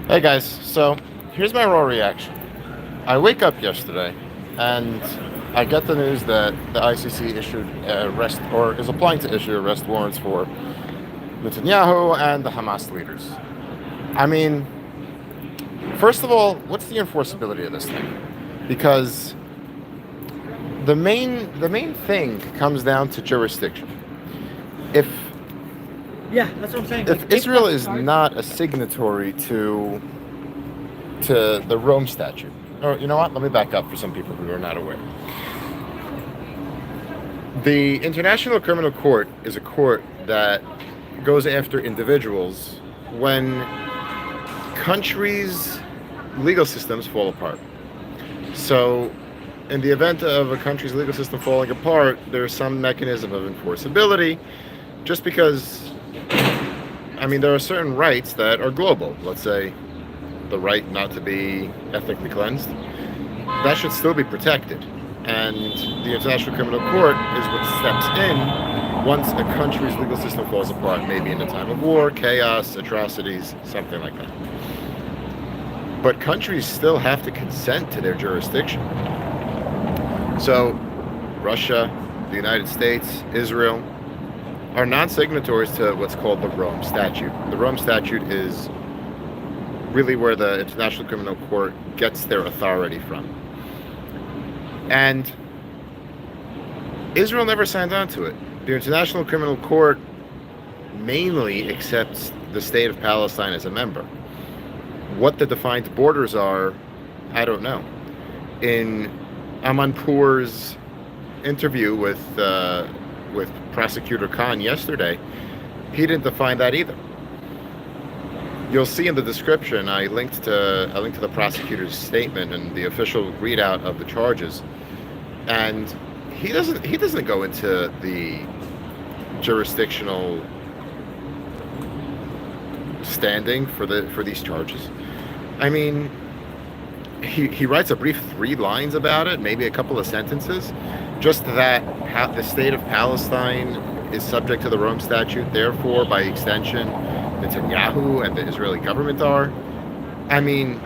Hey guys, so here's my raw reaction. I wake up yesterday and I get the news that the ICC issued arrest or is applying to issue arrest warrants for Netanyahu and the Hamas leaders. I mean, first of all, what's the enforceability of this thing? Because the main thing comes down to jurisdiction. If Yeah, that's what I'm saying. if Israel is not a signatory to the Rome Statute, or you know what? Let me back up for some people who are not aware. The International Criminal Court is a court that goes after individuals when countries' legal systems fall apart. So, in the event of a country's legal system falling apart, there's some mechanism of enforceability, just because, I mean, there are certain rights that are global. Let's say the right not to be ethnically cleansed. That should still be protected. And the International Criminal Court is what steps in once a country's legal system falls apart, maybe in a time of war, chaos, atrocities, something like that. But countries still have to consent to their jurisdiction. So, Russia, the United States, Israel are non-signatories to what's called the Rome Statute. The Rome Statute is really where the International Criminal Court gets their authority from. And Israel never signed on to it. The International Criminal Court mainly accepts the state of Palestine as a member. What the defined borders are, I don't know. In Amanpour's interview with Prosecutor Khan yesterday, he didn't define that either. You'll see in the description, I linked to the prosecutor's statement and the official readout of the charges, and he doesn't go into the jurisdictional standing for these charges. I mean, he writes a brief 3 lines about it, maybe a couple of sentences, just that the state of Palestine is subject to the Rome Statute, therefore, by extension, Netanyahu and the Israeli government are. I mean,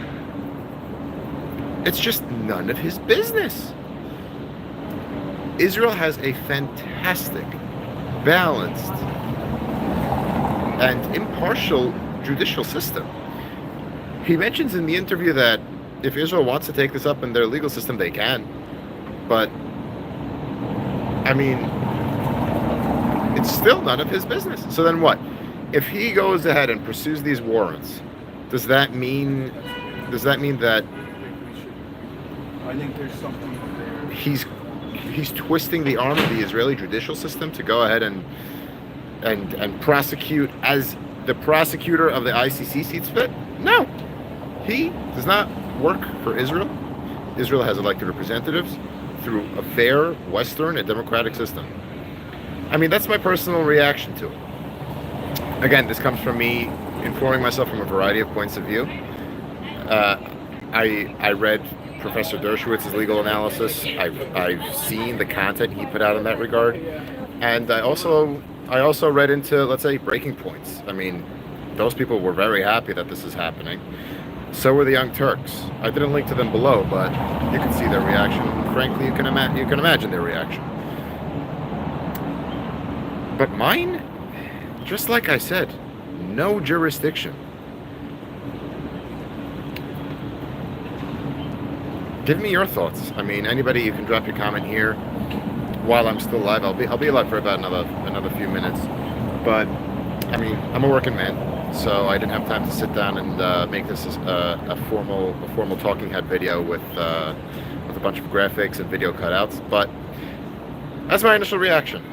it's just none of his business. Israel has a fantastic, balanced, and impartial judicial system. He mentions in the interview that if Israel wants to take this up in their legal system, they can. But, I mean, it's still none of his business. So then what? If he goes ahead and pursues these warrants, does that mean that I think there's something there. he's twisting the arm of the Israeli judicial system to go ahead and prosecute as the prosecutor of the ICC sees fit? No. He does not work for Israel. Israel has elected representatives through a fair, Western, and democratic system. I mean, that's my personal reaction to it. Again, this comes from me informing myself from a variety of points of view. I read Professor Dershowitz's legal analysis. I've seen the content he put out in that regard, and I also read into, let's say, breaking points. I mean, those people were very happy that this is happening. So were the Young Turks. I didn't link to them below, but you can see their reaction. Frankly, you can imagine their reaction. But mine, just like I said, no jurisdiction. Give me your thoughts. I mean, anybody, you can drop your comment here while I'm still live. I'll be alive for about another few minutes. But I mean, I'm a working man, so I didn't have time to sit down and make this a formal talking head video with a bunch of graphics and video cutouts. But that's my initial reaction.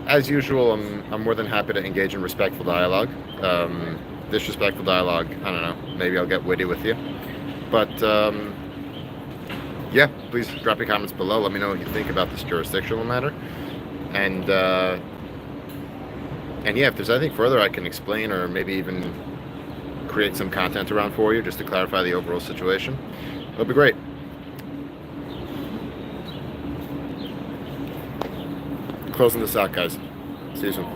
As usual, I'm more than happy to engage in respectful dialogue. Disrespectful dialogue, I don't know. Maybe I'll get witty with you. But yeah, please drop your comments below. Let me know what you think about this jurisdictional matter. And yeah, if there's anything further I can explain or maybe even create some content around for you just to clarify the overall situation, it'll be great. Closing this out, guys. See you soon.